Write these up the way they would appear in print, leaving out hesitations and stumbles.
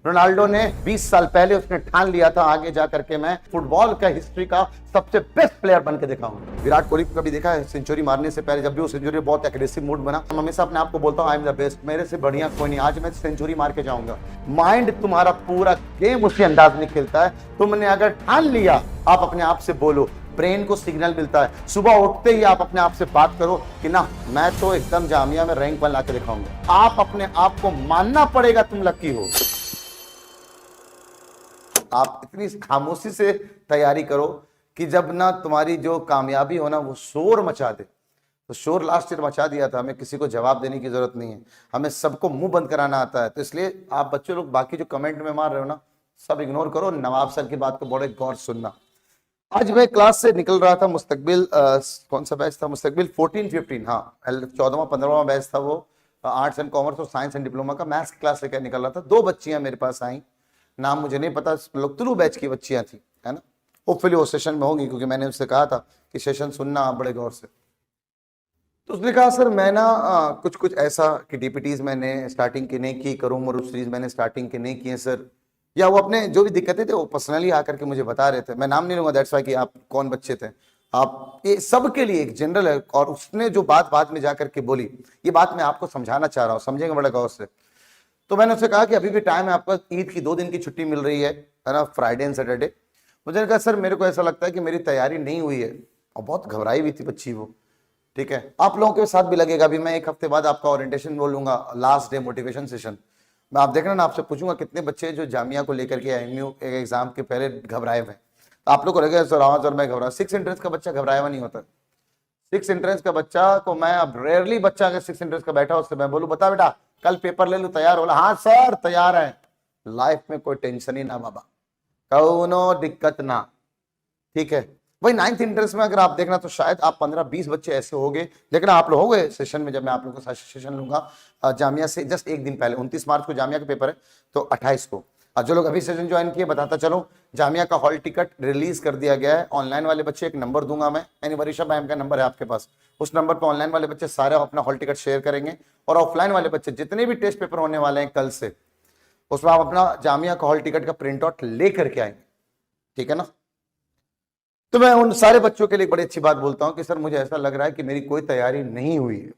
Ronaldo ने 20 साल पहले उसने ठान लिया था आगे जाकर के मैं फुटबॉल का हिस्ट्री का सबसे बेस्ट प्लेयर बन के दिखाऊंगा। विराट कोहली को कभी देखा है सेंचुरी मारने से पहले, जब भी वो सेंचुरी बहुत एग्रेसिव मूड बना, हमेशा अपने आप को बोलता हूं आई एम द बेस्ट, मेरे से बढ़िया कोई नहीं, आज मैं सेंचुरी मार के जाऊंगा। माइंड तुम्हारा पूरा गेम उसी अंदाज में खेलता है। तुमने अगर ठान लिया, आप अपने आप से बोलो, ब्रेन को सिग्नल मिलता है, सुबह उठते ही आप अपने आप से बात करो कि ना मैं तो एकदम जामिया में रैंक 1 ला के दिखाऊंगा। आप अपने आप को मानना पड़ेगा तुम लकी हो। आप इतनी खामोशी से तैयारी करो कि जब ना तुम्हारी जो कामयाबी हो ना वो शोर मचा दे। तो शोर लास्ट ईयर मचा दिया था, हमें किसी को जवाब देने की जरूरत नहीं है, हमें सबको मुंह बंद कराना आता है। तो इसलिए आप बच्चे लोग बाकी जो कमेंट में मार रहे हो ना, सब इग्नोर करो, नवाब सर की बात को बड़े गौर सुनना। आज मैं क्लास से निकल रहा था, मुस्तकबिल कौन सा बैच था, मुस्तकबिल 14-15, हाँ 14वां 15वां बैच था वो, आर्ट्स एंड कॉमर्स और साइंस एंड डिप्लोमा का मैथ्स क्लास लेकर निकल रहा था। 2 बच्चियां मेरे पास आई, नाम मुझे नहीं पता, तुलू बैच की बच्चियां थी, है ना। होपफुली वो सेशन में होंगी क्योंकि मैंने उससे कहा था कि सेशन सुनना बड़े गौर से। तो उसने कहा सर मैं ना कुछ कुछ ऐसा कि डीपीटीज मैंने स्टार्टिंग की नहीं की, करूँ मरूफ सीरीज मैंने स्टार्टिंग की नहीं की है सर, या वो अपने जो भी दिक्कतें थे वो पर्सनली आकर के मुझे बता रहे थे। मैं नाम नहीं लूंगा, दैट्स वाई कि आप कौन बच्चे थे, आप ये सबके लिए एक जनरल है। और उसने जो बात बाद में जाकर के बोली, ये बात मैं आपको समझाना चाह रहा हूँ, समझेंगे बड़े गौर से। तो मैंने उससे कहा कि अभी भी टाइम है आपका, ईद की 2 दिन की छुट्टी मिल रही है ना, फ्राइडे एंड सैटरडे। मुझे कहा सर मेरे को ऐसा लगता है कि मेरी तैयारी नहीं हुई है, और बहुत घबराई हुई थी बच्ची वो, ठीक है। आप लोगों के साथ भी लगेगा, अभी मैं 1 हफ्ते बाद आपका ओरिएंटेशन बोलूंगा, लास्ट डे मोटिवेशन सेशन मैं आप देखना ना, आपसे पूछूंगा कितने बच्चे जो जामिया को लेकर के एमयू एग्जाम के पहले घबराए हुए। आप लोग को लगेगा सर हाँ सर मैं घबरा, 6 एंट्रेंस का बच्चा घबराया हुआ नहीं होता। 6 एंट्रेंस का बच्चा को मैं अब रेयरली बच्चा अगर 6 एंट्रेंस का बैठा उससे मैं बोलूं बता बेटा कल पेपर ले लूं, तैयार होला, हाँ सर तैयार है। लाइफ में कोई टेंशन ही ना बाबा, कौनो दिक्कत ना, ठीक है। वही 9th एंट्रेंस में अगर आप देखना तो शायद आप 15-20 बच्चे ऐसे हो गए, लेकिन आप लोग हो गए सेशन में, जब मैं आप लोगों का सेशन लूंगा जामिया से जस्ट 1 दिन पहले, 29 मार्च को जामिया का पेपर है, तो 28 को। जो लोग अभी सेशन ज्वाइन किए बताता चलो, जामिया का हॉल टिकट रिलीज कर दिया गया है। ऑनलाइन वाले बच्चे एक नंबर दूंगा मैं, यानी वरीशा मैम का नंबर है आपके पास, उस नंबर पर ऑनलाइन वाले बच्चे सारे अपना हॉल टिकट शेयर करेंगे, और ऑफलाइन वाले बच्चे जितने भी टेस्ट पेपर होने वाले हैं कल से, उसमें आप अपना जामिया का हॉल टिकट का प्रिंट आउट लेकर के आएंगे, ठीक है ना। तो मैं उन सारे बच्चों के लिए बड़ी अच्छी बात बोलता हूं कि सर मुझे ऐसा लग रहा है कि मेरी कोई तैयारी नहीं हुई है।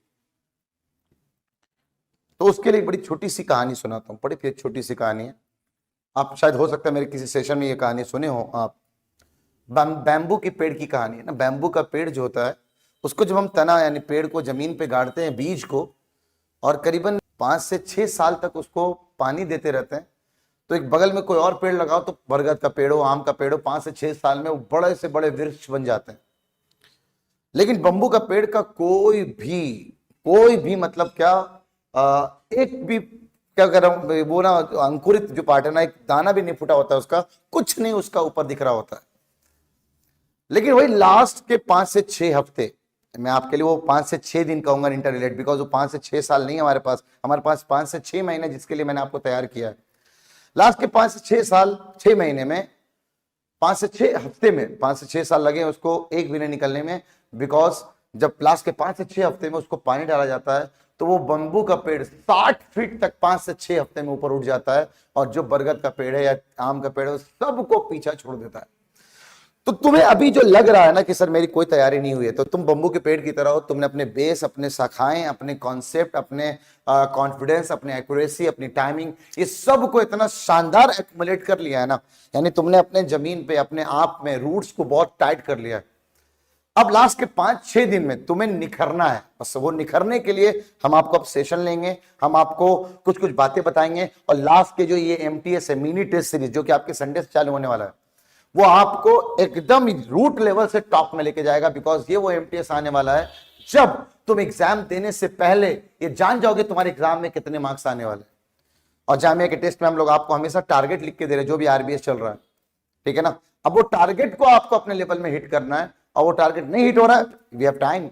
तो उसके लिए बड़ी छोटी सी कहानी सुनाता हूं, बड़ी छोटी सी कहानी है, आप शायद हो सकता है मेरे किसी सेशन में ये कहानी सुने हो आप। बैम्बू की पेड़ की कहानी है ना। बैम्बू का पेड़ जो होता है उसको जब हम तना यानी पेड़ को जमीन पे गाड़ते हैं बीज को, और करीबन 5 से 6 साल तक उसको पानी देते रहते हैं, तो एक बगल में कोई और पेड़ लगाओ, तो बरगद का पेड़ हो, आम का पेड़ हो, 5 से 6 साल में वो बड़े से बड़े वृक्ष बन जाते हैं। लेकिन बम्बू का पेड़ का कोई भी मतलब क्या एक भी क्या कर रहा हूं वो ना, अंकुरित जो पार्ट है ना, एक दाना भी नहीं फूटा होता है उसका, कुछ नहीं उसका ऊपर दिख रहा होता है। लेकिन वही लास्ट के 5 से 6 हफ्ते, मैं आपके लिए वो 5 से 6 दिन कहूंगा इंटर रिलेट, बिकॉज वो 5 से 6 साल नहीं हमारे पास 5 से 6 महीने जिसके लिए मैंने आपको तैयार किया है। लास्ट के 5 से 6 साल 6 महीने में, 5 से 6 हफ्ते में 5 से 6 साल लगे उसको एक भी नहीं निकलने में, बिकॉज जब लास्ट के 5 से 6 हफ्ते में उसको पानी डाला जाता है तो वो बम्बू का पेड़ 60 फीट तक 5 से 6 हफ्ते में ऊपर उठ जाता है, और जो बरगद का पेड़ है या आम का पेड़ है सबको पीछा छोड़ देता है। तो तुम्हें अभी जो लग रहा है ना कि सर मेरी कोई तैयारी नहीं हुई है, तो तुम बम्बू के पेड़ की तरह हो। तुमने अपने बेस, अपने शाखाएं, अपने कॉन्सेप्ट, अपने कॉन्फिडेंस, अपने एक्यूरेसी, अपनी टाइमिंग, ये सब को इतना शानदार एक्युमुलेट कर लिया है ना, यानी तुमने अपने जमीन पे अपने आप में रूट्स को बहुत टाइट कर लिया है। अब लास्ट के 5-6 दिन में तुम्हें निखरना है, बस वो निखरने के लिए हम आपको अब सेशन लेंगे, हम आपको कुछ कुछ बातें बताएंगे, और लास्ट के जो ये MTS है, मिनी टेस्ट सीरीज, जो कि आपके संडे से चालू होने वाला है, वो आपको एकदम रूट लेवल से टॉप में लेके जाएगा। बिकॉज ये वो MTS आने वाला है जब तुम एग्जाम देने से पहले ये जान जाओगे तुम्हारे एग्जाम में कितने मार्क्स आने वाले। और जामिया के टेस्ट में हम लोग आपको हमेशा टारगेट लिख के दे रहे हैं, जो भी RBS चल रहा है, ठीक है ना। अब वो टारगेट को आपको अपने लेवल में हिट करना है, और वो टारगेट नहीं हिट हो रहा है, वी हैव टाइम।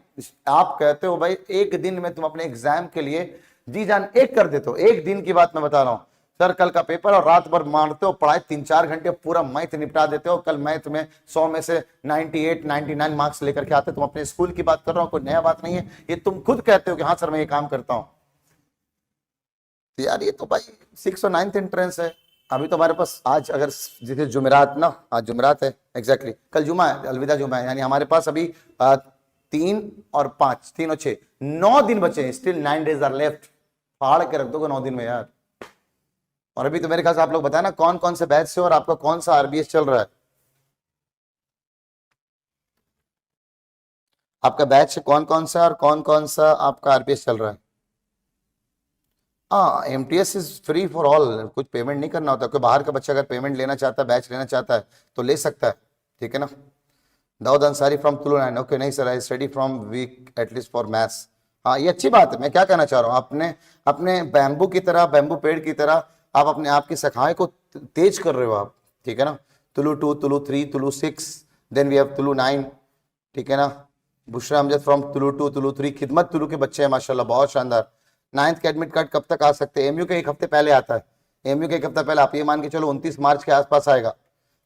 आप कहते हो भाई 1 दिन में तुम अपने एग्जाम के लिए जी जान एक कर देते हो, 1 दिन की बात मैं बता रहा हूं सर, कल का पेपर और रात भर मारते हो पढ़ाई, 3-4 घंटे पूरा मैथ निपटा देते हो, कल मैथ में 100 में से 98-99 मार्क्स लेकर के आते। तुम अपने स्कूल की बात कर रहा हो, कोई नया बात नहीं है, ये तुम खुद कहते हो कि हाँ सर मैं ये काम करता हूं। तो यार ये तो भाई 6 और 9th एंट्रेंस है, अभी तो हमारे पास आज अगर जैसे जुमेरात ना, आज जुमेरात है एग्जैक्टली, कल जुमा है, अलविदा जुमा है, यानी हमारे पास अभी 3 और 5, 3 और 6, 9 दिन बचे हैं, स्टिल 9 days आर लेफ्ट। फाड़ के रख दोगे 9 दिन में यार। और अभी तो मेरे ख्याल से आप लोग बताए ना कौन कौन से बैच से और आपका कौन सा आरबीएस चल रहा है। आपका बैच से कौन कौन सा और कौन कौन सा आपका आरबीएस चल रहा है। हाँ, MTS is free for all, कुछ पेमेंट नहीं करना होता। कोई बाहर का बच्चा अगर पेमेंट लेना चाहता है, बैच लेना चाहता है तो ले सकता है, ठीक है ना। दाऊद अंसारी फ्रॉम तुलु 9, ओके। नहीं sir, I study from week at least for maths. हाँ, ये अच्छी बात है। मैं क्या कहना चाह रहा हूँ, अपने अपने बैम्बू की तरह, बैम्बू पेड़ की तरह आप अपने आप की शाखाएं को तेज कर रहे हो आप, ठीक है ना। तुलु 2, तुलु 3, तुलु 6, देन वी हैव तुलु 9, ठीक है ना। बुशरा अमजद फ्रॉम तुलु 2, तुलु 3, खिदमत तुलु के बच्चे हैं माशाल्लाह, बहुत शानदार। 9th का एडमिट कार्ड कब तक आ सकते हैं। एमयू के एक हफ्ते पहले आता है, एमयू के एक हफ्ता पहले, आप ये मान के चलो 29 मार्च के आसपास आएगा।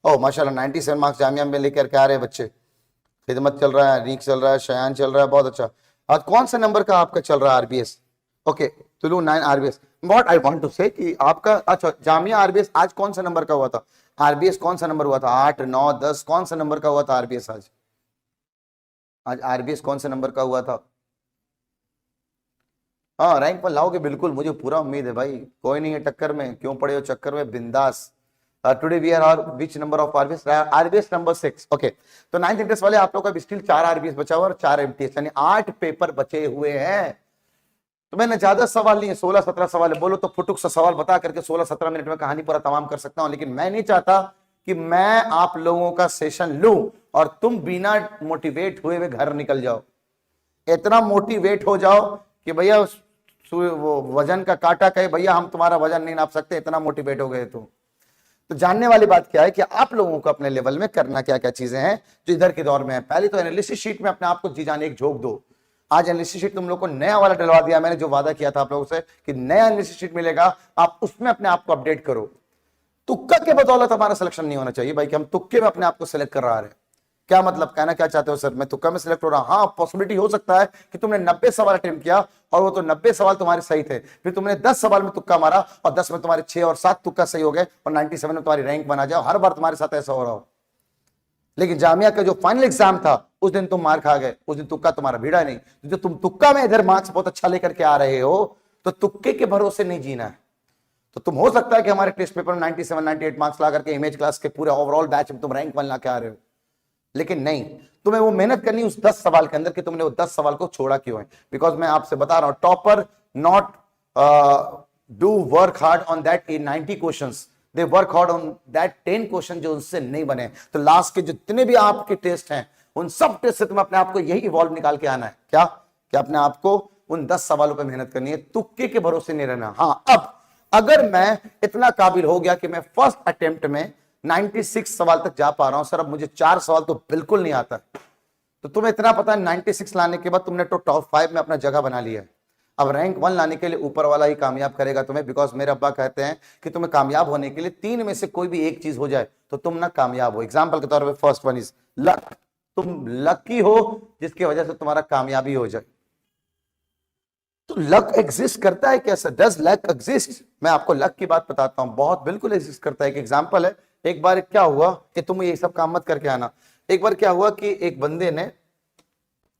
ओह माशाल्लाह, 97 मार्क्स जामिया में लेकर के आ रहे हैं बच्चे। खिदमत चल रहा है, रीक चल रहा है, शयान चल रहा है, बहुत अच्छा। आज कौन सा नंबर का आपका चल रहा है आरबीएस। ओके, तुलु 9 RBS. What I want to say कि आपका, अच्छा जामिया आरबीएस आज कौन सा नंबर का हुआ था। आरबीएस कौन सा नंबर हुआ था, 8, 9, 10, कौन सा नंबर का हुआ था आरबीएस आज। आज आरबीएस कौन सा नंबर का हुआ था। हाँ, रैंक पर लाओगे बिल्कुल, मुझे पूरा उम्मीद है भाई। कोई नहीं है टक्कर में, क्यों पड़े हो चक्कर में, बिंदास। Today we are which number of RBS, RBS number 6। Okay, तो 9th इंटरेस्ट वाले आप लोग का स्टिल 4 आरबीएस बचा हुआ और 4 एमटीएस, यानी 8 पेपर बचे हुए हैं। तो मैंने ज्यादा सवाल नहीं है, 16-17 सवाल है। बोलो तो फुटुक सा सवाल बता करके 16-17 मिनट में कहानी पूरा तमाम कर सकता हूं, लेकिन मैं नहीं चाहता कि मैं आप लोगों का सेशन लूं और तुम बिना मोटिवेट हुए घर निकल जाओ। इतना मोटिवेट हो जाओ कि भैया वो वजन का काटा कहे भैया हम तुम्हारा वजन नहीं नाप सकते, इतना मोटिवेट हो गए तुम। तो जानने वाली बात क्या है कि आप लोगों को अपने लेवल में करना क्या क्या चीजें हैं जो इधर के दौर में है। पहले तो एनालिसिस शीट में अपने आप को जी जाने एक झोंक दो। आज एनालिसिस शीट तुम लोग को नया वाला डलवा दिया मैंने, जो वादा किया था आप लोगों से कि नया एनालिसिस शीट मिलेगा, आप उसमें अपने आप को अपडेट करो। तुक्का के बदौलत हमारा सिलेक्शन नहीं होना चाहिए भाई कि हम तुक्के में अपने आप को सिलेक्ट कर रहे हैं। क्या मतलब, कहना क्या चाहते हो सर, मैं तुक्का में सिलेक्ट हो रहा हूं। हाँ, पॉसिबिलिटी हो सकता है कि तुमने 90 सवाल अटेम्प्ट किया और वो तो 90 सवाल तुम्हारे सही थे, फिर तुमने 10 सवाल में तुक्का मारा और 10 में तुम्हारे 6 और 7 तुक्का सही हो गए और 97 में तुम्हारी रैंक बना जाओ। हर बार तुम्हारे साथ ऐसा हो रहा हो, लेकिन जामिया का जो फाइनल एग्जाम था उस दिन तुम मार खा गए, उस दिन तुक्का तुम्हारा भिड़ा नहीं। जो तुम तुक्का में इधर मार्क्स बहुत अच्छा लेकर के आ रहे हो, तो तुक्के के भरोसे नहीं जीना है। तो तुम हो सकता है कि हमारे टेस्ट पेपर में 97, 98 मार्क्स ला करके इमेज क्लास के पूरे ओवरऑल बैच में तुम रैंक 1 ला के आ रहे हो, लेकिन नहीं, तुम्हें वो मेहनत करनी उस 10 सवाल के अंदर कि तुमने वो 10 सवाल को छोड़ा क्यों है। बिकॉज मैं आपसे बता रहा हूं, topper not do work hard on that 90 questions, they work hard on that 10 question जो उससे नहीं बने। तो लास्ट के जितने भी आपके टेस्ट हैं उन सब टेस्ट से तुम्हें अपने आप को यही इवॉल्व निकाल के आना है। क्या क्या, अपने आप को उन 10 सवालों पर मेहनत करनी है, तुक्के के भरोसे नहीं रहना। हाँ, अब अगर मैं इतना काबिल हो गया कि मैं फर्स्ट अटेम्प्ट में 96 सवाल तक जा पा रहा हूं, सर अब मुझे 4 सवाल तो बिल्कुल नहीं आता, तो तुम्हें इतना पता है 96 लाने के बाद तुमने तो टॉप 5 में अपना जगह बना लिया है। अब रैंक 1 लाने के लिए ऊपर वाला ही कामयाब करेगा तुम्हें। बिकॉज मेरे अब्बा कहते हैं कि तुम्हें कामयाब होने के लिए 3 में से कोई भी एक चीज हो जाए तो तुम ना कामयाब हो। एग्जाम्पल के तौर पर फर्स्ट वन इज लक। तुम लकी हो जिसकी वजह से तुम्हारा कामयाबी हो जाए। तो लक एग्जिस्ट करता है कैसे, डज लक एग्जिस्ट। मैं आपको लक की बात बताता हूं, बहुत बिल्कुल एग्जिस्ट करता है। एक एग्जांपल है, एक बार क्या हुआ कि तुम ये सब काम मत करके आना। एक बार क्या हुआ कि एक बंदे ने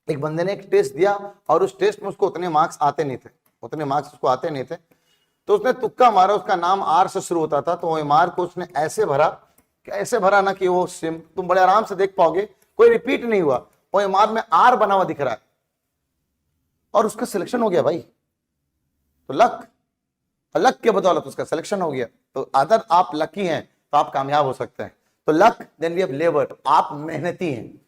एक टेस्ट दिया और उस टेस्ट में उसको उतने मार्क्स आते नहीं थे, तो उसने तुक्का मारा। उसका नाम आर से शुरू होता था, तो ओएमआर को उसने ऐसे भरा ना कि वो तुम बड़े आराम से देख पाओगे, कोई रिपीट नहीं हुआ। ओएमआर में आर बना हुआ दिख रहा है और उसका सिलेक्शन हो गया भाई। तो लक के बदौलत उसका सिलेक्शन हो गया। तो अगर आप लकी हैं तो आप कामयाब हो सकते हैं। तो luck, then we have labour, आप मेहनती हैं।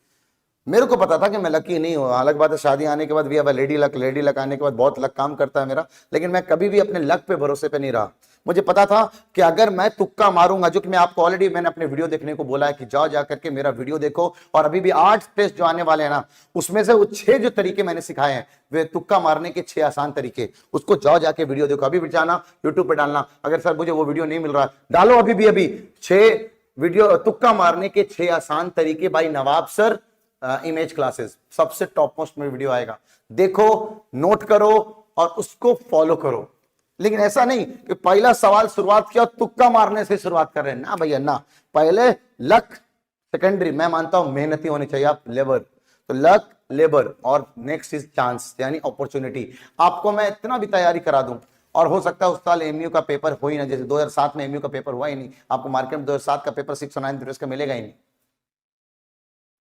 मेरे को पता था कि मैं लकी नहीं हूं, अलग बात है शादी आने के बाद भी अब लेडी लक आने के बाद बहुत लक काम करता है मेरा, लेकिन मैं कभी भी अपने लक पे भरोसे पे नहीं रहा। मुझे पता था कि अगर मैं तुक्का मारूंगा, जो कि मैं आपको ऑलरेडी मैंने अपने वीडियो देखने को बोला है कि जाओ जा करके मेरा वीडियो देखो, और अभी भी 8 टेस्ट जो आने वाले हैं ना, उसमें से वो 6 जो तरीके मैंने सिखाए हैं वे तुक्का मारने के 6 आसान तरीके, उसको जाओ जाके वीडियो देखो। अभी भी जाना यूट्यूब पे डालना, अगर सर मुझे वो वीडियो नहीं मिल रहा, डालो अभी 6 वीडियो तुक्का मारने के 6 आसान तरीके by Nawab sir, image classes, सबसे टॉप मोस्ट में वीडियो आएगा। देखो, नोट करो और उसको फॉलो करो। लेकिन ऐसा नहीं कि पहला सवाल शुरुआत किया तुक्का मारने से शुरुआत कर रहे हैं, ना भैया ना। पहले लक सेकेंडरी, मैं मानता हूं मेहनती होनी चाहिए आप, लेबर। तो लक, लेबर, और नेक्स्ट इज चांस यानी अपॉर्चुनिटी। आपको मैं इतना भी तैयारी करा दूं और हो सकता है उस साल एमयू का पेपर हो ही ना, जैसे 2007 में एमयू का पेपर हुआ ही नहीं, आपको मार्केट में 2007 का पेपर 6 और 9 का मिलेगा ही नहीं।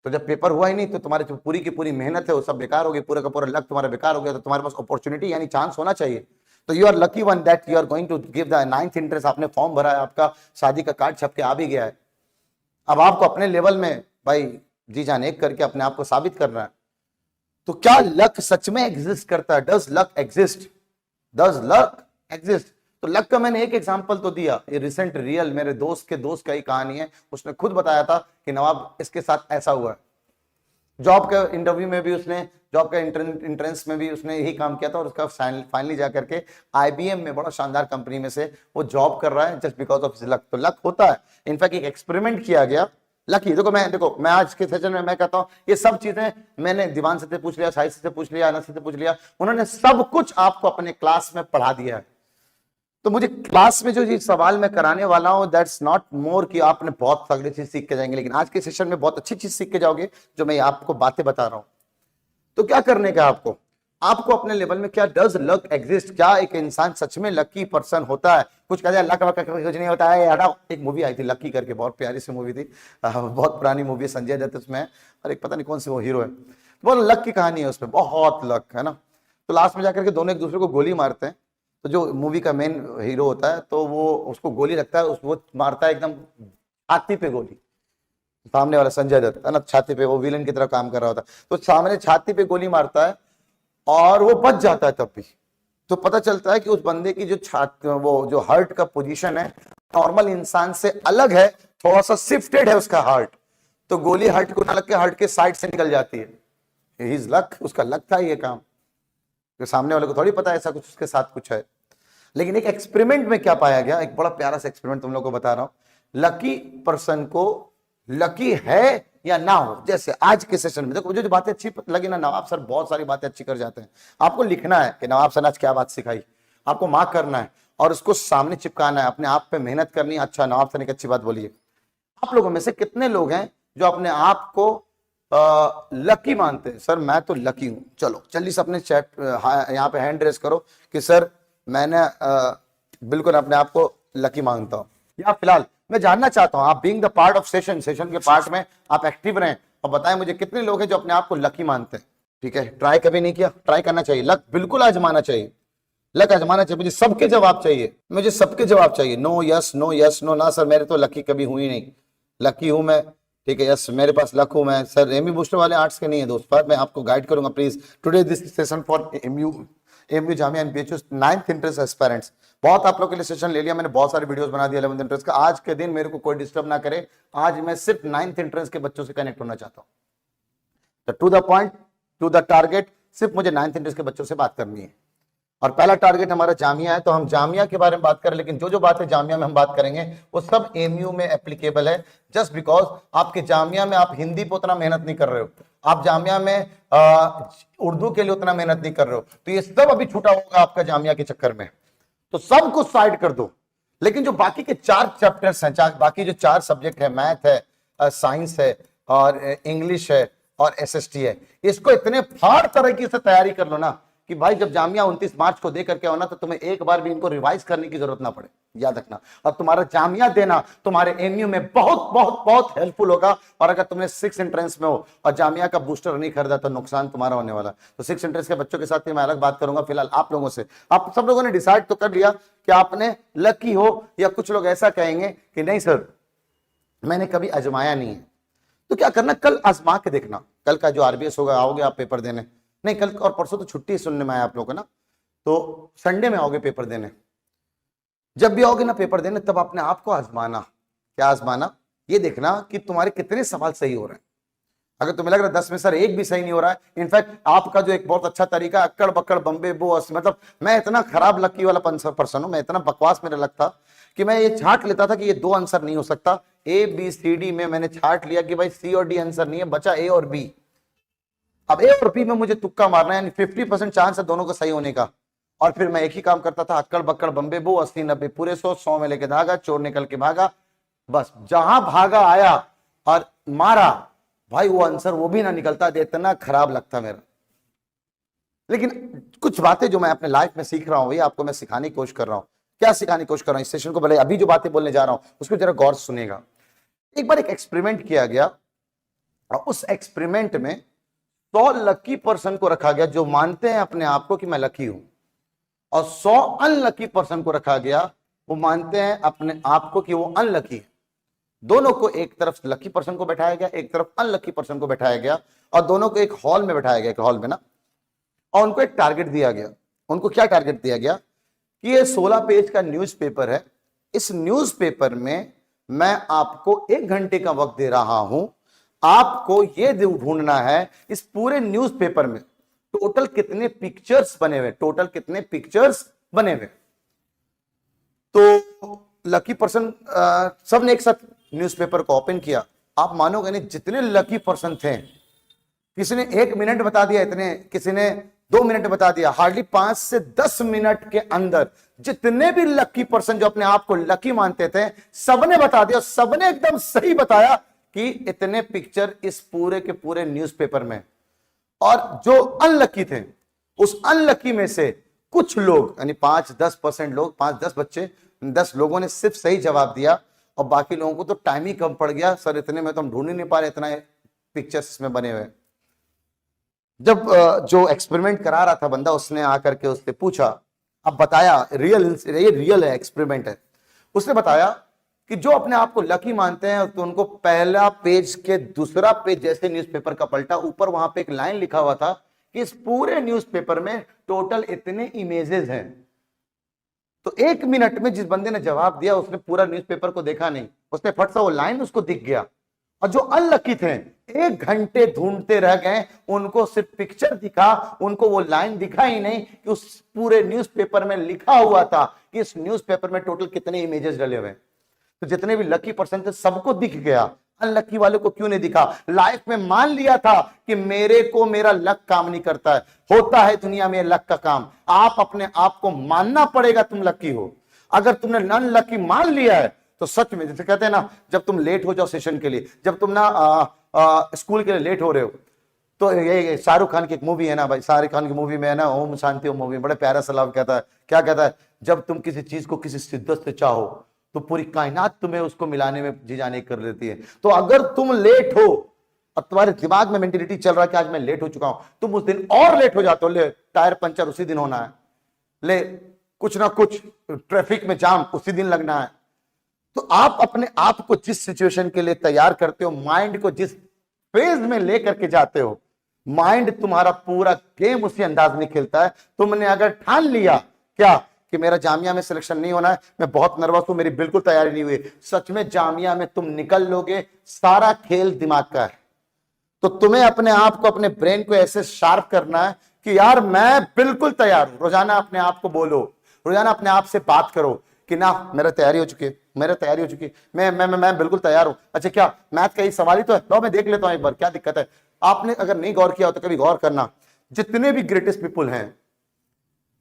तो जब पेपर हुआ ही नहीं तो तुम्हारी जो पूरी की पूरी मेहनत है वो सब बेकार हो गई, पूरा का पूरा लक तुम्हारा बेकार हो गया। तो तुम्हारे पास अपॉर्चुनिटी यानी चांस होना चाहिए। तो you are lucky one that you are going to give the 9th interest. आपने फॉर्म भरा है, आपका शादी का कार्ड छप के आ भी गया है। अब आपको अपने लेवल में भाई जी जान एक करके अपने आप को साबित करना है। तो क्या लक सच में एग्जिस्ट करता है? Does luck exist? Does luck exist? तो लक का मैंने एक एग्जांपल तो दिया, ये रिसेंट रियल मेरे दोस्त के दोस्त का ही कहानी है। उसने खुद बताया था कि नवाब इसके साथ ऐसा हुआ है। जॉब के इंटरव्यू में भी उसने, जॉब के इंट्रेंस में भी उसने यही काम किया था और उसका फाइनली जाकर के आईबीएम में, बड़ा शानदार कंपनी में से वो जॉब कर रहा है just because of his luck. तो लक होता है। इनफैक्ट एक एक्सपेरिमेंट किया गया लकी। देखो मैं आज के सेशन में मैं कहता हूं ये सब चीजें मैंने दीवान से पूछ लिया, साहित्य से पूछ लिया, अनस से पूछ लिया, उन्होंने सब कुछ आपको अपने क्लास में पढ़ा दिया है। तो मुझे क्लास में जो ये सवाल मैं कराने वाला हूं दैट्स नॉट मोर कि आपने बहुत तगड़ी चीज सीख के जाएंगे, लेकिन आज के सेशन में बहुत अच्छी चीज सीख के जाओगे जो मैं आपको बातें बता रहा हूं। तो क्या करने का आपको अपने लेवल में, क्या डज लक एग्जिस्ट? क्या एक इंसान सच में लकी पर्सन होता है? कुछ कहते हैं लक वक कुछ नहीं होता है, हटाओ। एक मूवी आई थी लकी करके, बहुत प्यारी सी मूवी थी, बहुत पुरानी मूवी है, संजय दत्त उसमें और एक पता नहीं कौन सी वो हीरो है। बहुत लक की कहानी है उसमें, बहुत लक है ना। तो लास्ट में जाकर के दोनों एक दूसरे को गोली मारते हैं। तो जो मूवी का मेन हीरो होता है तो वो उसको गोली लगता है, वो मारता है एकदम छाती पे गोली, सामने वाला संजय दत्त है ना, छाती पे, वो विलन की तरह काम कर रहा होता है। तो सामने छाती पे गोली मारता है और वो बच जाता है तब भी। तो पता चलता है कि उस बंदे की जो वो जो हार्ट का पोजीशन है नॉर्मल इंसान से अलग है, थोड़ा सा शिफ्टेड है उसका हार्ट। तो गोली हार्ट को ना लग के हार्ट के साइड से निकल जाती है। हिज लक, उसका लक था ये काम। तो सामने वाले को थोड़ी पता है ऐसा कुछ उसके साथ कुछ है। लेकिन एक एक्सपेरिमेंट में क्या पाया गया, एक बड़ा प्यारा सा एक्सपेरिमेंट तुम लोग को बता रहा हूं। लकी पर्सन को लकी है या ना हो, जैसे आज के सेशन में देखो मुझे जो बातें अच्छी लगी ना, नवाब सर बहुत सारी बातें अच्छी कर जाते हैं। आपको लिखना है कि नवाब सर ने आज क्या बात सिखाई, आपको मार्क करना है और उसको सामने चिपकाना है, अपने आप पे मेहनत करनी है। अच्छा नवाब सर ने एक अच्छी बात बोली है। आप लोगों में से कितने लोग हैं जो अपने आप को लकी मानते हैं? सर मैं तो लकी हूं। चलो जल्दी से अपने चैट यहाँ पे हैंड रेस करो कि सर मैंने बिल्कुल अपने आप को लकी मानता हूं। या फिलहाल मैं जानना चाहता हूं, आप being the part of session के पार्ट में आप एक्टिव रहें और बताएं मुझे कितने लोग हैं जो अपने आप को लकी मानते हैं। ठीक है, ट्राई कभी नहीं किया, ट्राई करना चाहिए। लक बिल्कुल आजमाना चाहिए, लक आजमाना चाहिए। मुझे सबके जवाब चाहिए, मुझे सबके जवाब चाहिए। No yes no yes no. ना सर मेरे तो लकी कभी हुई नहीं, लकी हूं मैं। ठीक है, यस मेरे पास लक हूं मैं। सर एमयू बूस्टर वाले आर्ट्स के नहीं है दोस्त, पर मैं आपको गाइड करूंगा please. Today this session for MU Jamia and BHU 9th interest aspirants. बहुत आप लोग के लिए सेशन ले लिया मैंने, बहुत सारे वीडियोस बना दिया 11th इंटरेस्ट का। आज के दिन मेरे को कोई डिस्टर्ब ना करे, आज मैं सिर्फ 9th इंटरेस्ट के बच्चों से कनेक्ट होना चाहता हूं। To the point, to the target, सिर्फ मुझे 9th इंटरेस्ट के बच्चों से बात करनी है। और पहला टारगेट हमारा जामिया है, तो हम जामिया के बारे में बात करें, लेकिन जो जो बातें जामिया में हम बात करेंगे वो सब एमयू में एप्लीकेबल है। जस्ट बिकॉज आपके जामिया में आप हिंदी पे उतना मेहनत नहीं कर रहे हो, आप जामिया में उर्दू के लिए उतना मेहनत नहीं कर रहे हो, तो ये सब अभी छूटा होगा आपका जामिया के चक्कर में। तो सब कुछ साइड कर दो, लेकिन जो बाकी के 4 चैप्टर्स हैं, बाकी जो 4 सब्जेक्ट है, मैथ है, साइंस है और इंग्लिश है और एसएसटी है, इसको इतने फाड़ तरीके से तैयारी कर लो ना कि भाई जब जामिया 29 मार्च को दे करके आओ ना तो तुम्हें एक बार भी इनको रिवाइज करने की जरूरत ना पड़े, याद रखना। और तुम्हारा जामिया देना तुम्हारे एमयू में बहुत बहुत बहुत हेल्पफुल होगा। और अगर तुमने 6 एंट्रेंस में हो और जामिया का बूस्टर नहीं खरीदा तो नुकसान तुम्हारा होने वाला। तो 6 एंट्रेंस के बच्चों के साथ मैं अलग बात करूंगा। फिलहाल आप लोगों से, आप सब लोगों ने डिसाइड तो कर लिया कि आपने लकी हो, या कुछ लोग ऐसा कहेंगे कि नहीं सर मैंने कभी आजमाया नहीं है। तो क्या करना, कल आजमा के देखना। कल का जो आरबीएस होगा आओगे आप पेपर देने, नहीं कल और परसों तो छुट्टी सुनने में आया आप लोगों को ना, तो संडे में आओगे पेपर देने। जब भी आओगे ना पेपर देने तब अपने आप को आजमाना। क्या आजमाना? ये देखना कि तुम्हारे कितने सवाल सही हो रहे हैं। अगर तुम्हें लग रहा है 10 में सर एक भी सही नहीं हो रहा है, इनफैक्ट आपका जो एक बहुत अच्छा तरीका अक्कड़ बक्कड़ बम्बे बो, मतलब मैं इतना खराब लकी वाला पर्सन हूं, मैं इतना बकवास मेरा लक था कि मैं ये छांट लेता था कि ये 2 आंसर नहीं हो सकता। ए बी सी डी में मैंने छांट लिया कि भाई सी और डी आंसर नहीं है, बचा ए और बी। अब ए और बी में मुझे तुक्का मारना है, यानी 50% चांस है दोनों का सही होने का। और फिर मैं एक ही काम करता था, अक्कड़ बक्कड़ बम्बे बो, 80-90 पूरे 100 में लेके धागा, चोर निकल के भागा। बस जहां भागा आया और मारा, भाई वो आंसर वो भी ना निकलता, इतना खराब लगता मेरा। लेकिन कुछ बातें जो मैं अपने लाइफ में सीख रहा हूं, वही आपको मैं सिखाने की कोशिश कर रहा हूं। क्या सिखाने की कोशिश कर रहा हूं इस सेशन को, भले अभी जो बातें बोलने जा रहा हूं उसको जरा गौर से सुनेगा। एक बार एक एक्सपेरिमेंट किया गया और उस एक्सपेरिमेंट में 100 लकी पर्सन को रखा गया जो मानते हैं अपने आप को कि मैं लकी हूं, और 100 अनलकी पर्सन को रखा गया वो मानते हैं अपने आप को कि वो अनलकी है। दोनों को एक तरफ लकी पर्सन को बैठाया गया, एक तरफ अनलकी पर्सन को बैठाया गया, और दोनों को एक हॉल में बैठाया गया, एक हॉल में ना, और उनको एक टारगेट दिया गया। उनको क्या टारगेट दिया गया कि ये 16 पेज का न्यूज़पेपर है, इस न्यूज़पेपर में मैं आपको 1 घंटे का वक्त दे रहा हूं, आपको ये ढूंढना है इस पूरे न्यूज़पेपर में टोटल कितने पिक्चर्स बने हुए, टोटल कितने पिक्चर्स बने हुए। तो लकी पर्सन सबने एक साथ न्यूज़पेपर को ओपन किया। आप मानोगे नहीं, जितने लकी पर्सन थे, किसी ने 1 मिनट बता दिया, इतने किसी ने 2 मिनट बता दिया, हार्डली 5 से 10 मिनट के अंदर जितने भी लकी पर्सन जो अपने आप को लकी मानते थे, सबने बता दिया, सबने एकदम सही बताया कि इतने पिक्चर इस पूरे के पूरे न्यूज़पेपर में। और जो अनलकी थे, उस अनलकी में से कुछ लोग यानी 5-10% लोग, 5-10 बच्चे, 10 लोगों ने सिर्फ सही जवाब दिया, और बाकी लोगों को तो टाइम ही कम पड़ गया, सर इतने में तो हम ढूंढ ही नहीं पा रहे, इतना पिक्चर्स इसमें बने हुए। जब जो एक्सपेरिमेंट करा रहा था बंदा, उसने आकर के उससे पूछा, अब बताया, ये रियल है, एक्सपेरिमेंट है। उसने बताया कि जो अपने आप को लकी मानते हैं तो उनको पहला पेज के दूसरा पेज जैसे न्यूज़पेपर का पलटा, ऊपर वहां पे एक लाइन लिखा हुआ था कि इस पूरे न्यूज़पेपर में टोटल इतने इमेजेस हैं। तो 1 मिनट में जिस बंदे ने जवाब दिया उसने पूरा न्यूज़पेपर को देखा नहीं, उसने फट से वो लाइन उसको दिख गया। और जो अनलकी थे 1 घंटे ढूंढते रह गए, उनको सिर्फ पिक्चर दिखा, उनको वो लाइन दिखा ही नहीं कि उस पूरे न्यूज़पेपर में लिखा हुआ था कि इस न्यूज़पेपर में टोटल कितने इमेजेस डले हुए। तो जितने भी लकी पर्सन थे सबको दिख गया, अनलकी वाले को क्यों नहीं दिखा? लाइफ में मान लिया था कि मेरे को मेरा लक काम नहीं करता है, होता है दुनिया में लक का काम। आप अपने आप को मानना पड़ेगा तुम लकी हो। अगर तुमने नॉन लकी मान लिया है तो सच में, जैसे कहते हैं ना, जब तुम लेट हो जाओ सेशन के लिए, जब तुम ना स्कूल के लिए लेट हो रहे हो, तो ये शाहरुख खान की एक मूवी है ना भाई, शाहरुख खान की मूवी में है ना, ओम शांति ओम मूवी, बड़े प्यारा सलाम कहता है, क्या कहता है, जब तुम किसी चीज को किसी शिद्दत से चाहो तो पूरी कायनात तुम्हें उसको मिलाने में जी जाने कर देती है। तो अगर तुम लेट हो और तुम्हारे दिमाग में मेंटेलिटी चल रहा है कि आज मैं लेट हो चुका हूं, तुम उस दिन और लेट हो जाते हो, ले टायर पंचर उसी दिन होना है, ले कुछ ना कुछ ट्रैफिक में जाम उसी दिन लगना है। तो आप अपने आप को जिस सिचुएशन के लिए तैयार करते हो, माइंड को जिस फेज में लेकर के जाते हो, माइंड तुम्हारा पूरा गेम उसी अंदाज में खेलता है। तुमने अगर ठान लिया क्या कि मेरा जामिया में सिलेक्शन नहीं होना है, मैं बहुत नर्वस हूं, मेरी बिल्कुल तैयारी नहीं हुई, सच में जामिया में तुम निकल लोगे, सारा खेल दिमाग का है। तो तुम्हें अपने आप को, अपने ब्रेन को ऐसे शार्प करना है कि यार मैं बिल्कुल तैयार हूं। रोजाना अपने आप को बोलो, रोजाना अपने आप से बात करो कि ना मेरा तैयारी हो चुकी है, मेरा तैयारी हो चुकी है, मैं बिल्कुल तैयार हूं। अच्छा क्या मैथ का ये सवाल ही तो है, लो मैं देख लेता हूं एक बार, क्या दिक्कत है। आपने अगर नहीं गौर किया हो तो कभी गौर करना, जितने भी ग्रेटेस्ट पीपल हैं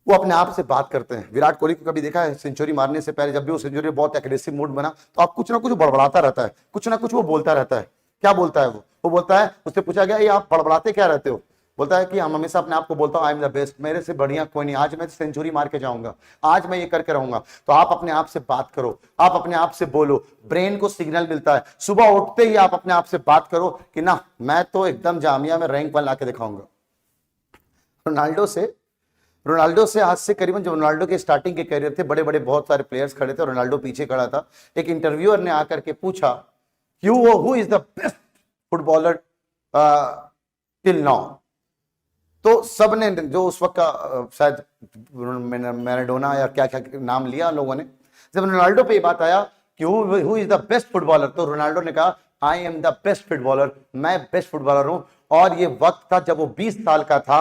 वो अपने आप से बात करते हैं। विराट कोहली को कभी देखा है सेंचुरी मारने से पहले, जब भी वो सेंचुरी बहुत एग्रेसिव मूड बना तो आप कुछ ना कुछ बड़बड़ाता रहता है, कुछ ना कुछ वो बोलता रहता है। क्या बोलता है वो बोलता है, उससे पूछा गया ये आप बड़बड़ाते क्या रहते हो, बोलता है कि हम हमेशा अपने आप को बोलता हूं आई एम द बेस्ट, मेरे से बढ़िया कोई नहीं, आज मैं सेंचुरी मार के जाऊंगा, आज मैं ये करके रहूंगा। तो आप अपने आप से बात करो, आप अपने आप से बोलो, ब्रेन को सिग्नल मिलता है। सुबह उठते ही आप अपने आप से बात करो कि ना मैं तो एकदम जामिया में रैंक 1 ला के दिखाऊंगा। रोनाल्डो से आज से करीबन, जब रोनाल्डो के स्टार्टिंग के करियर थे, बड़े बड़े बहुत सारे प्लेयर्स खड़े थे, रोनाल्डो पीछे खड़ा था। एक इंटरव्यूअर ने आकर के पूछा who is the best footballer till now. तो सबने जो उस वक्त का शायद मैराडोना या क्या क्या नाम लिया लोगों ने। जब रोनाल्डो पे ये बात आया कि who is the best footballer, तो रोनाल्डो ने कहा I am the best footballer, मैं बेस्ट फुटबॉलर हूं। और ये वक्त था जब वो 20 साल का था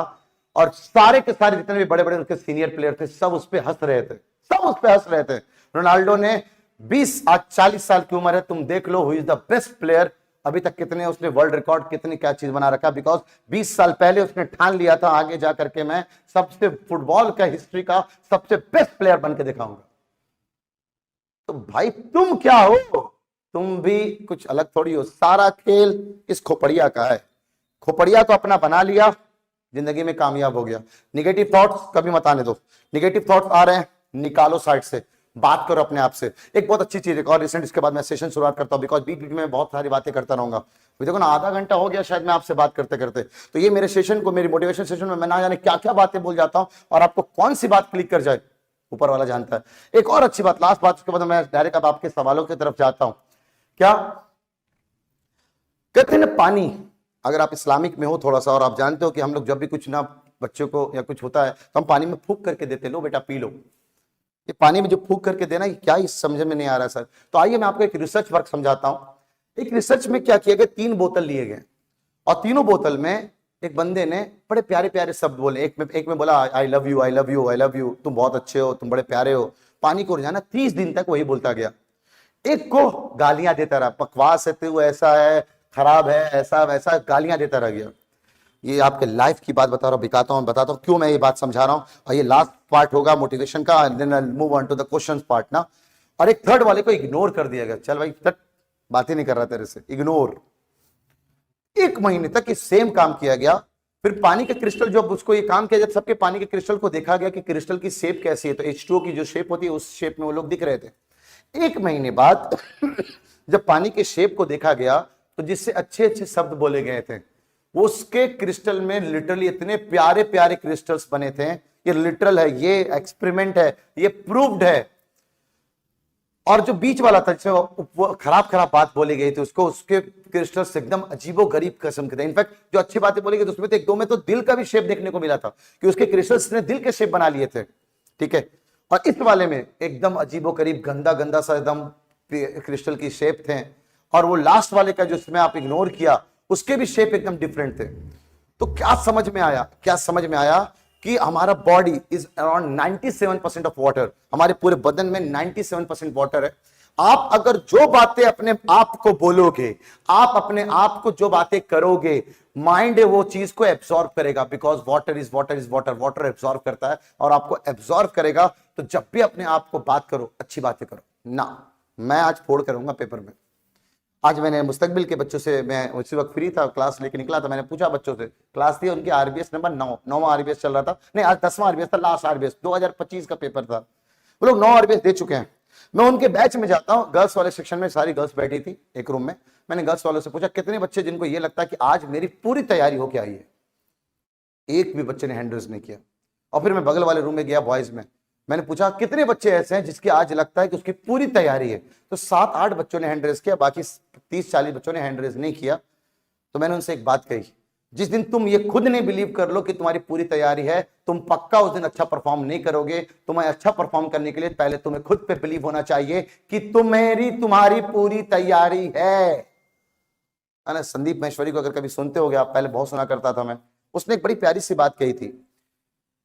और सारे के सारे जितने भी बड़े बड़े उसके सीनियर प्लेयर थे सब उस पर हंस रहे थे, सब उस पर हंस रहे थे। रोनाल्डो ने 20 आज 40 साल की उम्र है, तुम देख लो who is the best player, अभी तक कितने उसने वर्ल्ड रिकॉर्ड, कितनी क्या चीज बना रखा, बिकॉज 20 साल पहले उसने ठान लिया था आगे जाकर के मैं सबसे फुटबॉल का हिस्ट्री का सबसे बेस्ट प्लेयर बन के दिखाऊंगा। तो भाई तुम क्या हो, तुम भी कुछ अलग थोड़ी हो। सारा खेल इस खोपड़िया का है, खोपड़िया को अपना बना लिया, जिंदगी में कामयाब हो गया। निगेटिव थॉट्स कभी मत आने दो, निगेटिव थॉट्स आ रहे हैं निकालो साइड से, बात करो अपने आप से। एक बहुत अच्छी चीज है और रिसेंट, इसके बाद मैं सेशन शुरुआत करता हूं, बिकॉज बीच बीच में बहुत सारी बातें करता रहूंगा। देखो ना, आधा घंटा हो गया शायद मैं आपसे बात करते करते, तो ये मेरे सेशन को, मेरी मोटिवेशन सेशन में मैं ना जाने क्या क्या बातें बोल जाता हूं और आपको कौन सी बात क्लिक कर जाए ऊपर वाला जानता है। एक और अच्छी बात, लास्ट बात, उसके बाद मैं डायरेक्ट अब आपके सवालों की तरफ जाता हूं। क्या कहते हैं ना, पानी, अगर आप इस्लामिक में हो थोड़ा सा और आप जानते हो कि हम लोग जब भी कुछ ना बच्चों को या कुछ होता है तो हम पानी में फूंक करके देते, लो बेटा पी लो। ये पानी में जो फूंक करके देना, ये क्या, इस समझ में नहीं आ रहा सर। तो आइए मैं आपको एक रिसर्च वर्क समझाता हूं। एक रिसर्च में क्या किया गया, 3 बोतल लिए गए और तीनों बोतल में एक बंदे ने बड़े प्यारे प्यारे शब्द बोले। एक में बोला I love you, I love you, I love you, तुम बहुत अच्छे हो, तुम बड़े प्यारे हो। पानी को रोजाना 30 दिन तक वही बोलता गया। एक को गालियां देता रहा, बकवास है तू, ऐसा है, खराब है, ऐसा वैसा, गालियां देता रह गया। ये आपके लाइफ की बात बता रहा हूं, बताता हूं क्यों मैं ये बात समझा रहा हूं। और ये लास्ट पार्ट होगा मोटिवेशन का, then I will move on to the questions part ना। और एक थर्ड वाले को इग्नोर कर दिया गया, चल भाई तट, बात ही नहीं कर रहा तेरे से, इग्नोर। 1 महीने तक ये सेम काम किया गया। फिर पानी के क्रिस्टल, जब उसको ये काम किया, जब सबके पानी के क्रिस्टल को देखा गया कि क्रिस्टल की शेप कैसी है, तो H2O की जो शेप होती है उस शेप में वो लोग दिख रहे थे। 1 महीने बाद जब पानी के शेप को देखा गया तो जिससे अच्छे अच्छे शब्द बोले गए थे, उसके क्रिस्टल में लिटरली इतने प्यारे प्यारे क्रिस्टल्स बने थे। ये लिटरल है, ये एक्सपेरिमेंट है, ये प्रूव्ड है। और जो बीच वाला था जिसमें खराब खराब बात बोली गई थी, उसके क्रिस्टल्स एकदम अजीबो गरीब किस्म के थे। इनफैक्ट जो अच्छी बातें बोली गई उसमें तो 1-2 में तो दिल का भी शेप देखने को मिला था कि उसके क्रिस्टल्स ने दिल के शेप बना लिए थे, ठीक है। और इस वाले में एकदम अजीबो गरीब गंदा गंदा सा एकदम क्रिस्टल की शेप थे। और वो लास्ट वाले का जो इसमें आप इग्नोर किया, उसके भी शेप एकदम डिफरेंट थे। तो क्या समझ में आया कि हमारा body is around 97% of water, हमारे पूरे बदन में 97% वाटर है। आप अगर जो बातें अपने आप को बोलोगे, आप अपने आप को जो बातें करोगे, माइंड वो चीज को एब्सॉर्ब करेगा, because water is water is water, water absorb करता है और आपको एब्सॉर्ब करेगा। तो जब भी अपने आप को बात करो, अच्छी बातें करो ना। मैं आज फोड़ करूंगा पेपर में। आज मैंने मुस्तकबिल के बच्चों से, मैं उसी वक्त फ्री था, क्लास लेके निकला था, मैंने पूछा बच्चों से, क्लास थी उनकी आरबीएस नंबर 9वां आरबीएस चल रहा था, नहीं आज 10वां आरबीएस था, लास्ट आरबीएस 2025 का पेपर था। वो लोग 9 आरबीएस दे चुके हैं। मैं उनके बैच में जाता हूँ, गर्ल्स वाले सेक्शन में सारी गर्ल्स बैठी थी एक रूम में। मैंने गर्ल्स वालों से पूछा कितने बच्चे जिनको ये लगता है कि आज मेरी पूरी तैयारी होके आई है। एक भी बच्चे ने हैंड रेज नहीं किया। और फिर मैं बगल वाले रूम में गया बॉयज में, मैंने पूछा कितने बच्चे ऐसे हैं जिसकी आज लगता है कि उसकी पूरी तैयारी है। तो 7-8 बच्चों ने हैंड रेज किया, बाकी 30-40 बच्चों ने हैंड रेज नहीं किया। तो मैंने उनसे एक बात कही, जिस दिन तुम ये खुद नहीं बिलीव कर लो कि तुम्हारी पूरी तैयारी है, तुम पक्का उस दिन अच्छा परफॉर्म नहीं करोगे। तुम्हें अच्छा परफॉर्म करने के लिए पहले तुम्हें खुद पे बिलीव होना चाहिए कि तुम्हारी पूरी तैयारी है। संदीप महेश्वरी को अगर कभी सुनते होगे आप, पहले बहुत सुना करता था मैं, उसने एक बड़ी प्यारी सी बात कही थी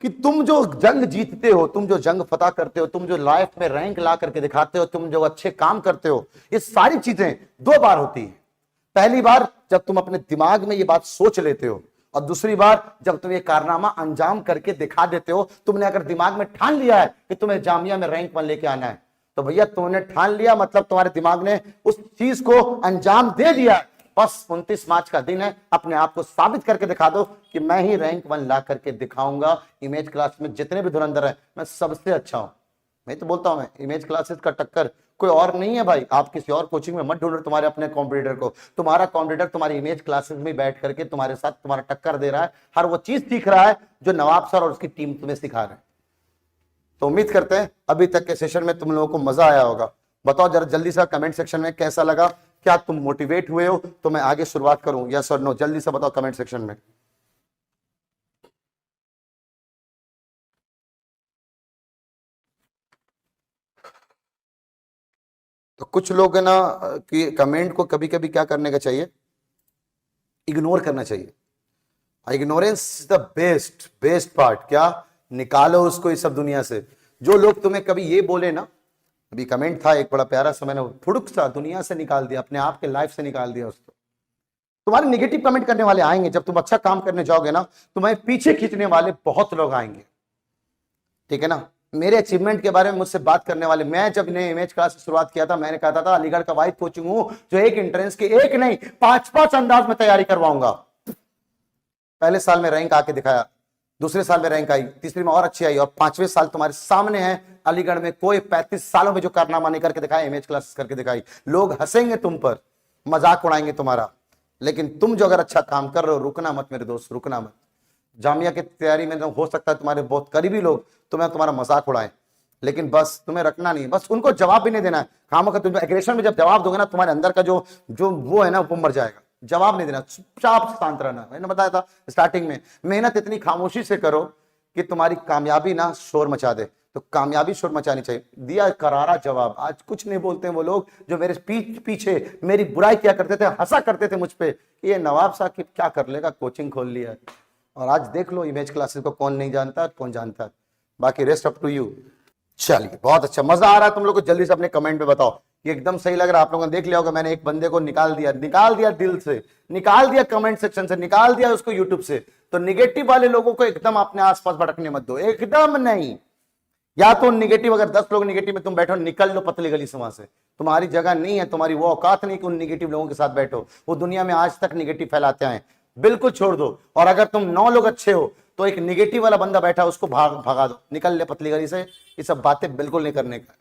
कि तुम जो जंग जीतते हो, तुम जो जंग फतह करते हो, तुम जो लाइफ में रैंक ला करके दिखाते हो, तुम जो अच्छे काम करते हो, ये सारी चीजें 2 बार होती है। पहली बार जब तुम अपने दिमाग में ये बात सोच लेते हो, और दूसरी बार जब तुम ये कारनामा अंजाम करके दिखा देते हो। तुमने अगर दिमाग में ठान लिया है कि तुम्हें जामिया में रैंक 1 लेके आना है, तो भैया तुमने ठान लिया, मतलब तुम्हारे दिमाग ने उस चीज को अंजाम दे दिया। बस 29 मार्च का दिन है, अपने आप को साबित करके दिखा दो कि मैं ही रैंक 1 ला करके दिखाऊंगा। इमेज क्लास में जितने भी धुरंधर है, मैं सबसे अच्छा हूं। मैं तो बोलता हूं, मैं इमेज क्लासेस का टक्कर कोई और नहीं है भाई। आप किसी और कोचिंग में मत ढूंढो तुम्हारे अपने कॉम्पिटिटर को। तुम्हारा कॉम्पिटिटर तुम्हारी इमेज क्लासेस में बैठ करके तुम्हारे साथ तुम्हारा टक्कर दे रहा है, हर वो चीज सीख रहा है जो नवाब सर और उसकी टीम तुम्हें सिखा रहे हैं। तो उम्मीद करते हैं अभी तक के सेशन में तुम लोगों को मजा आया होगा। बताओ जरा जल्दी सा कमेंट सेक्शन में कैसा लगा, क्या तुम मोटिवेट हुए हो? तो मैं आगे शुरुआत करूं, यस और नो, जल्दी से बताओ कमेंट सेक्शन में। तो कुछ लोग है ना कि कमेंट को कभी कभी क्या करने का चाहिए, इग्नोर करना चाहिए। Ignorance is the best part. क्या निकालो उसको इस सब दुनिया से। जो लोग तुम्हें कभी ये बोले ना, अभी कमेंट था एक बड़ा प्यारा सा, मैंने फुड़ुक सा दुनिया से निकाल दिया, अपने आप के लाइफ से निकाल दिया उसको। तुम्हारे निगेटिव कमेंट करने वाले आएंगे, जब तुम अच्छा काम करने जाओगे ना, तुम्हें पीछे खींचने वाले बहुत लोग आएंगे, ठीक है ना। मेरे अचीवमेंट के बारे में मुझसे बात करने वाले, मैं जब ने इमेज क्लास की शुरुआत किया था, मैंने कहा था अलीगढ़ का वाइड कोचिंग हूं जो एक एंट्रेंस के एक नहीं 5-5 अंदाज में तैयारी करवाऊंगा। पहले साल में रैंक आके दिखाया, दूसरे साल में रैंक आई, तीसरे में और अच्छी आई, और 5वें साल तुम्हारे सामने है अलीगढ़ में कोई 35 सालों में जो कारनामा नहीं करके दिखाया, इमेज क्लासेस करके दिखाई। लोग हंसेंगे तुम पर, मजाक उड़ाएंगे तुम्हारा, लेकिन तुम जो अगर अच्छा काम कर रहे हो, रुकना मत मेरे दोस्त, रुकना मत। जामिया की तैयारी में हो सकता है तुम्हारे बहुत करीबी लोग तुम्हारा मजाक उड़ाएं, लेकिन बस तुम्हें रखना नहीं, बस उनको जवाब भी नहीं देना है। खामों का तुम एग्रेशन में जब जवाब दोगे ना, तुम्हारे अंदर का जो जो वो है ना, वो मर जाएगा। जवाब नहीं देना, चुपचाप शांत रहना। मैंने बताया था स्टार्टिंग में, मेहनत इतनी खामोशी से करो कि तुम्हारी कामयाबी ना शोर मचा दे। तो कामयाबी शोर मचानी चाहिए। दिया करारा जवाब। आज कुछ नहीं बोलते हैं वो लोग जो मेरे पीछे मेरी बुराई किया करते थे, हंसा करते थे मुझ पे, ये नवाब साहब क्या कर लेगा, कोचिंग खोल लिया। और आज देख लो इमेज क्लासेस को कौन नहीं जानता, कौन जानता है। बाकी रेस्ट अप टू यू। चलिए, बहुत अच्छा, मजा आ रहा है तुम लोग को। जल्दी से अपने कमेंट में बताओ कि एकदम सही लग रहा है। आप लोगों ने देख लिया होगा, मैंने एक बंदे को निकाल दिया दिल से, निकाल दिया कमेंट सेक्शन से, निकाल दिया उसको यूट्यूब से। तो निगेटिव वाले लोगों को एकदम अपने आसपास भटकने मत दो, एकदम नहीं। या तो निगेटिव, अगर 10 लोग निगेटिव में तुम बैठो, निकल लो पतली गली से वहां से। तुम्हारी जगह नहीं है, तुम्हारी वो औकात नहीं कि उन निगेटिव लोगों के साथ बैठो। वो दुनिया में आज तक निगेटिव फैलाते आए, बिल्कुल छोड़ दो। और अगर तुम 9 लोग अच्छे हो तो एक निगेटिव वाला बंदा बैठा, उसको भगा दो, निकल ले पतली गली से। ये सब बातें बिल्कुल नहीं करने का।